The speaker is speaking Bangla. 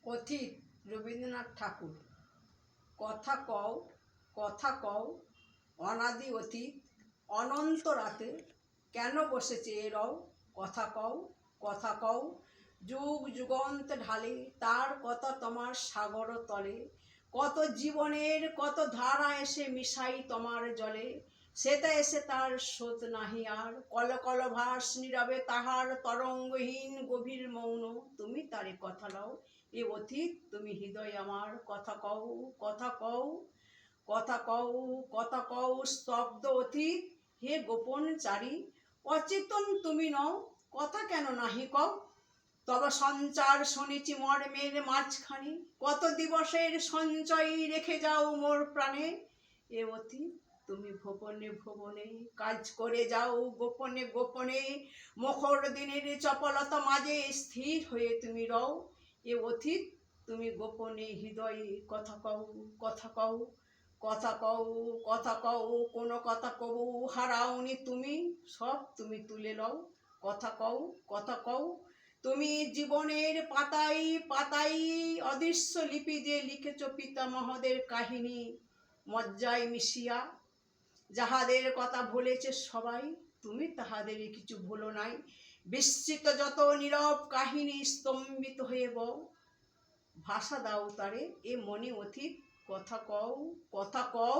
অতীত রবীন্দ্রনাথ ঠাকুর। কথা কও কথা কও অনাদি অতীত অনন্ত রাতে কেন বসেছে এ রও। কথা কও কথা কও যুগ যুগন্ত ঢালে তার কথা তোমার সাগর তলে। কত জীবনের কত ধারা এসে মিশাই তোমার জলে, সেটা এসে তার শোধ নাহি আর। কল কল ভাস নীরবে তাহার তরঙ্গহীন গভীর মৌন, তুমি তারে কথা লও। এ অতীত তুমি হৃদয় আমার, কথা কও কথা কও কথা কও কথা কও স্তব্ধ অতীত হে গোপন চারি। অচেতন তুমি নও, কথা কেন নাহি কও। তব সঞ্চার শুনেছি মর্মের মাঝখানে, কত দিবসের সঞ্চয় রেখে যাও মোর প্রাণে। এ অতীত তুমি ভুবনে ভুবনে কাজ করে যাও গোপনে গোপনে, মুখর দিনের চপলতা মাঝে স্থির হয়ে তুমি রও। এ অতীত তুমি গোপনে হৃদয়ে কথা কও কথা কও কথা কও কথা কও। কোনো কথা কবু হারাওনি তুমি, সব তুমি তুলে লও। কথা কও কথা কও তুমি জীবনের পাতায় পাতায় অদৃশ্য লিপি দিয়ে লিখেছ পিতামহদের কাহিনী মজ্জায় মিশিয়া। যাহাদের কথা ভুলেছে সবাই, তুমি তাহাদের কিছু ভুলো নাই। বিস্মৃত যত নীরব কাহিনী স্তম্ভিত হয়ে বও, ভাষা দাও তারে এ মনে অতীত। কথা কও কথা কও।